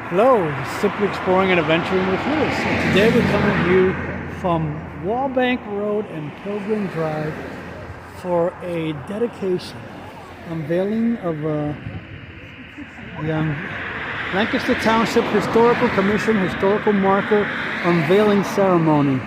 Hello, Simply Exploring and Adventuring with Lewis. And today we're coming to you from Wabank Road and Pilgrim Drive for a dedication, unveiling of the Lancaster Township Historical Commission Historical Marker Unveiling Ceremony.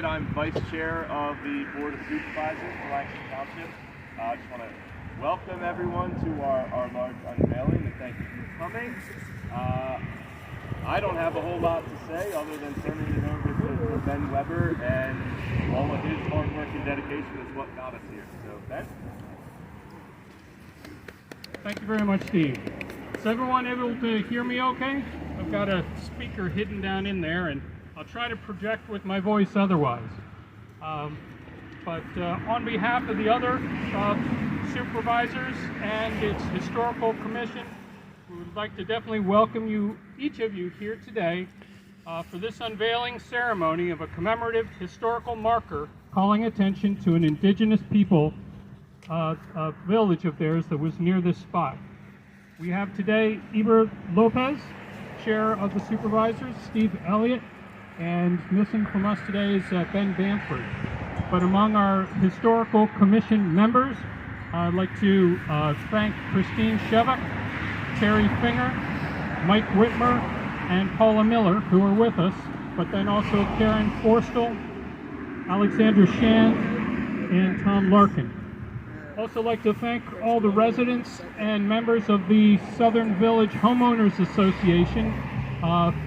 I'm Vice Chair of the Board of Supervisors for Lancaster Township. I just want to welcome everyone to our large unveiling and thank you for coming. I don't have a whole lot to say other than turning it over to Ben Weber, and all of his hard work and dedication is what got us here. So, Ben? Thank you very much, Steve. Is everyone able to hear me okay? I've got a speaker hidden down in there, and I'll try to project with my voice otherwise. But on behalf of the other supervisors and its historical commission, we would like to definitely welcome you, each of you here today for this unveiling ceremony of a commemorative historical marker calling attention to an indigenous people village of theirs that was near this spot. We have today Iber Lopez, Chair of the Supervisors, Steve Elliott, and missing from us today is Ben Bamford. But among our Historical Commission members, I'd like to thank Christine Shevak, Terry Finger, Mike Whitmer, and Paula Miller, who are with us, but then also Karen Forstel, Alexander Shan, and Tom Larkin. Also like to thank all the residents and members of the Southern Village Homeowners Association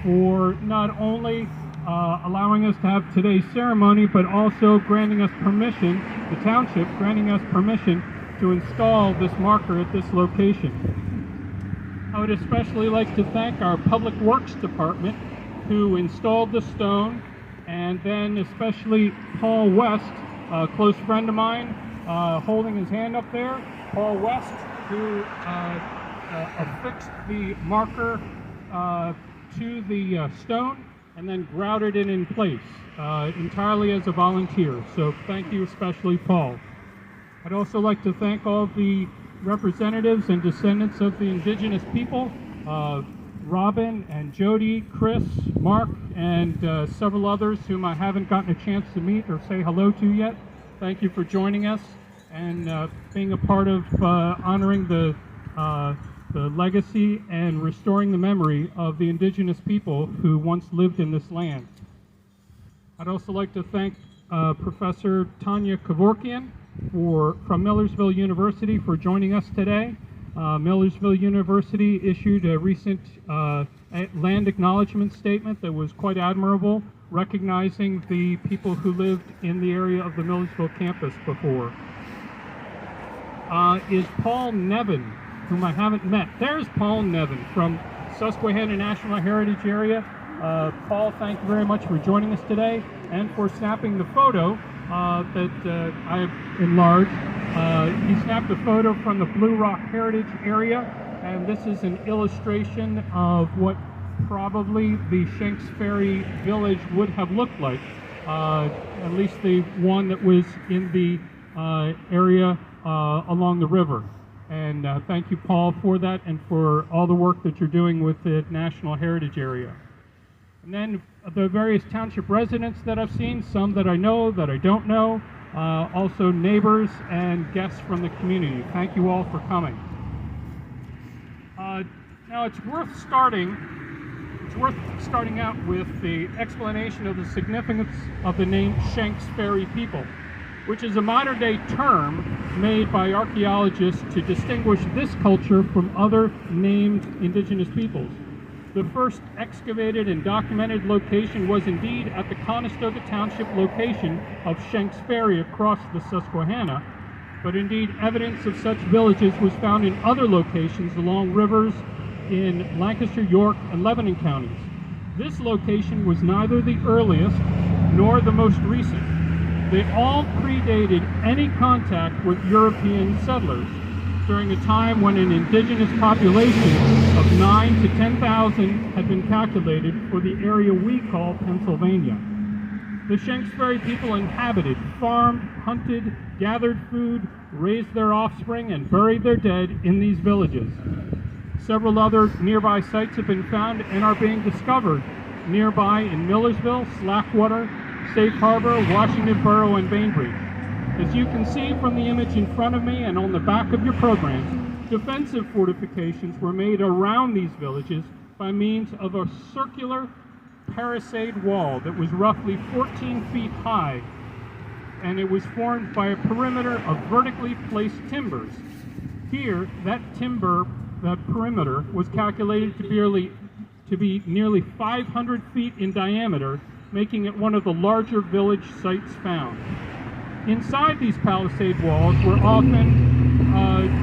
for not only allowing us to have today's ceremony, but also granting us permission, the township granting us permission to install this marker at this location. I would especially like to thank our Public Works Department who installed the stone, and then especially Paul West, a close friend of mine, holding his hand up there. Paul West, who affixed the marker to the stone, and then grouted it in place entirely as a volunteer. So thank you especially, Paul. I'd also like to thank all of the representatives and descendants of the indigenous people, Robin and Jody, Chris, Mark, and several others whom I haven't gotten a chance to meet or say hello to yet. Thank you for joining us and being a part of honoring the legacy and restoring the memory of the indigenous people who once lived in this land. I'd also like to thank Professor Tanya Kevorkian from Millersville University for joining us today. Millersville University issued a recent land acknowledgement statement that was quite admirable, recognizing the people who lived in the area of the Millersville campus before. Is Paul Nevin, whom I haven't met. There's Paul Nevin from Susquehanna National Heritage Area. Paul, thank you very much for joining us today and for snapping the photo that I have enlarged. He snapped a photo from the Blue Rock Heritage Area, and this is an illustration of what probably the Shenks Ferry village would have looked like, at least the one that was in the area along the river. And thank you, Paul, for that and for all the work that you're doing with the National Heritage Area. And then the various township residents that I've seen, some that I know, that I don't know, also neighbors and guests from the community. Thank you all for coming. Now it's worth starting out with the explanation of the significance of the name Shenks Ferry People, which is a modern-day term made by archaeologists to distinguish this culture from other named indigenous peoples. The first excavated and documented location was indeed at the Conestoga Township location of Shenks Ferry across the Susquehanna, but indeed evidence of such villages was found in other locations along rivers in Lancaster, York, and Lebanon counties. This location was neither the earliest nor the most recent. They all predated any contact with European settlers during a time when an indigenous population of 9,000 to 10,000 had been calculated for the area we call Pennsylvania. The Shenks Ferry people inhabited, farmed, hunted, gathered food, raised their offspring, and buried their dead in these villages. Several other nearby sites have been found and are being discovered nearby in Millersville, Slackwater, Safe Harbor, Washington Borough, and Bainbridge. As you can see from the image in front of me and on the back of your programs, defensive fortifications were made around these villages by means of a circular palisade wall that was roughly 14 feet high, and it was formed by a perimeter of vertically placed timbers. Here, that perimeter was calculated to be nearly 500 feet in diameter, making it one of the larger village sites found. Inside these palisade walls were often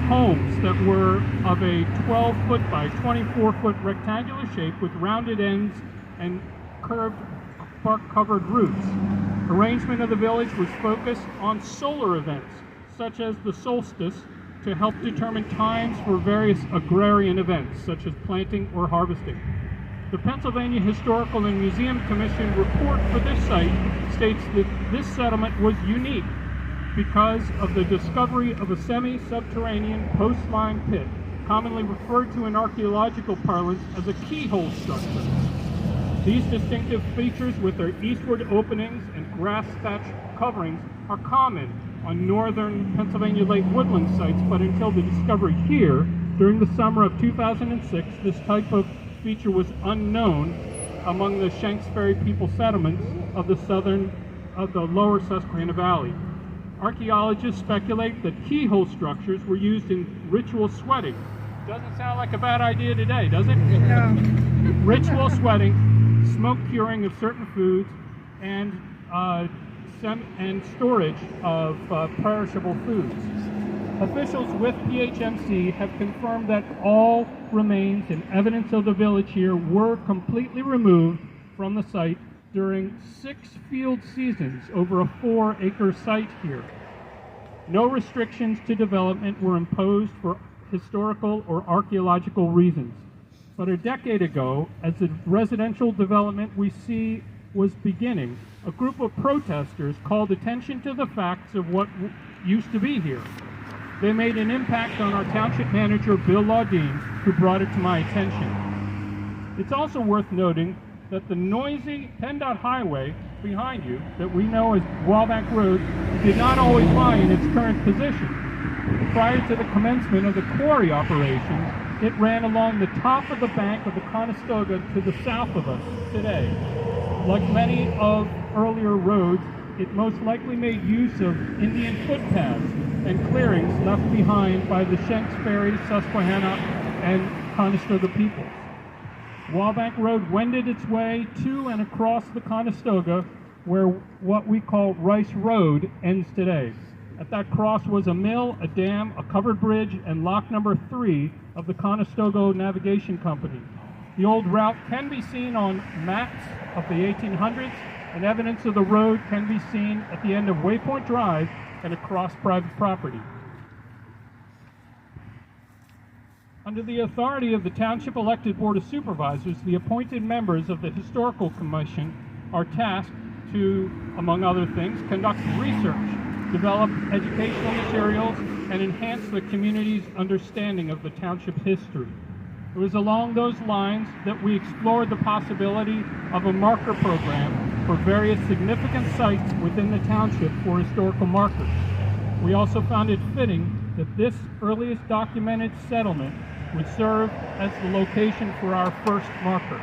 homes that were of a 12-foot by 24-foot rectangular shape with rounded ends and curved bark-covered roofs. Arrangement of the village was focused on solar events, such as the solstice, to help determine times for various agrarian events, such as planting or harvesting. The Pennsylvania Historical and Museum Commission report for this site states that this settlement was unique because of the discovery of a semi-subterranean post-lime pit, commonly referred to in archaeological parlance as a keyhole structure. These distinctive features with their eastward openings and grass thatch coverings are common on northern Pennsylvania lake woodland sites, but until the discovery here during the summer of 2006, this type of feature was unknown among the Shenks Ferry people settlements of the lower Susquehanna Valley. Archaeologists speculate that keyhole structures were used in ritual sweating. Doesn't sound like a bad idea today, does it? No. Ritual sweating, smoke curing of certain foods, and storage of perishable foods. Officials with PHMC have confirmed that all remains and evidence of the village here were completely removed from the site during 6 field seasons over a 4-acre site here. No restrictions to development were imposed for historical or archaeological reasons. But a decade ago, as the residential development we see was beginning, a group of protesters called attention to the facts of what used to be here. They made an impact on our township manager, Bill Laudine, who brought it to my attention. It's also worth noting that the noisy PennDOT highway behind you, that we know as Wabank Road, did not always lie in its current position. Prior to the commencement of the quarry operations, it ran along the top of the bank of the Conestoga to the south of us today. Like many of earlier roads, it most likely made use of Indian footpaths and clearings left behind by the Shenks Ferry, Susquehanna, and Conestoga peoples. Wabank Road wended its way to and across the Conestoga, where what we call Rice Road ends today. At that cross was a mill, a dam, a covered bridge, and lock number 3 of the Conestoga Navigation Company. The old route can be seen on maps of the 1800s, and evidence of the road can be seen at the end of Waypoint Drive and across private property. Under the authority of the Township Elected Board of Supervisors, the appointed members of the Historical Commission are tasked to, among other things, conduct research, develop educational materials, and enhance the community's understanding of the township history. It was along those lines that we explored the possibility of a marker program for various significant sites within the township for historical markers. We also found it fitting that this earliest documented settlement would serve as the location for our first marker.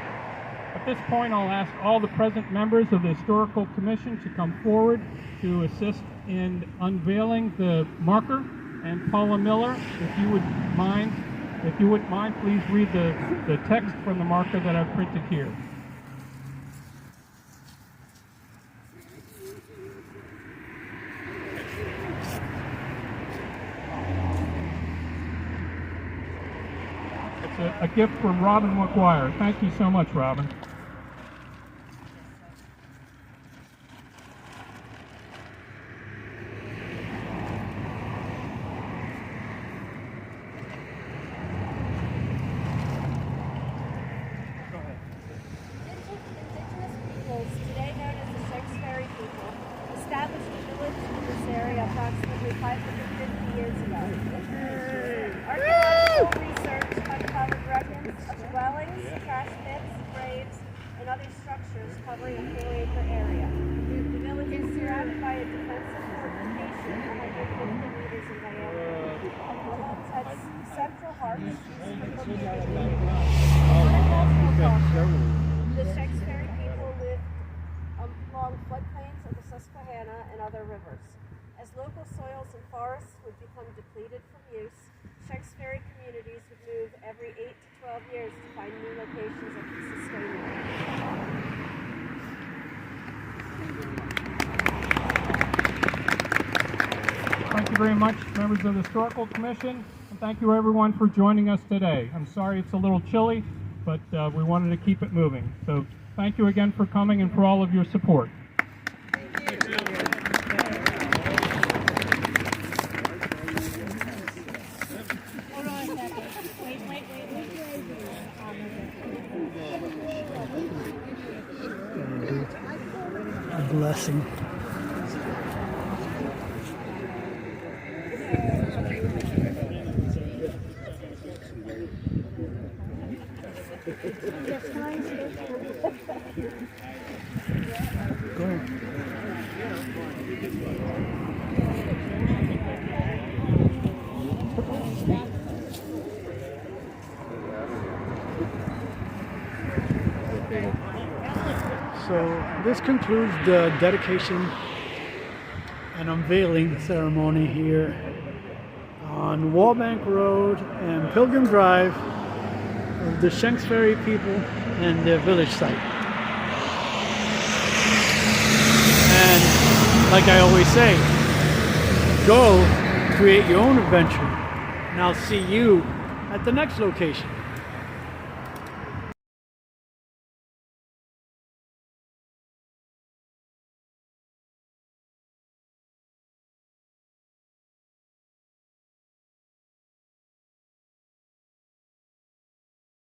At this point, I'll ask all the present members of the Historical Commission to come forward to assist in unveiling the marker. And Paula Miller, if you wouldn't mind, please read the text from the marker that I've printed here. It's a gift from Robin McGuire. Thank you so much, Robin. Indigenous Peoples, today known as the Shenks Ferry People, established a village in this area approximately 550 years ago. Archaeological research uncovered remnants of dwellings, trash pits, graves, and other structures covering a 4-acre area. The village is surrounded by a defensive fortification 150 meters in diameter. The homes had central hearths used for cooking and eating. Horticultural culture. The Shenks Ferry people lived along floodplains of the Susquehanna and other rivers. As local soils and forests would become depleted from use, Shenks Ferry communities would move every 8 to 12 years to find new locations that could sustain them. Thank you very much, members of the Historical Commission, and thank you everyone for joining us today. I'm sorry it's a little chilly, but we wanted to keep it moving. So thank you again for coming and for all of your support. Thank you. Hold on a second. Wait. A blessing. Go ahead. So this concludes the dedication and unveiling ceremony here on Wabank Road and Pilgrim Drive of the Shenks Ferry people and their village site. And like I always say, go create your own adventure. And I'll see you at the next location.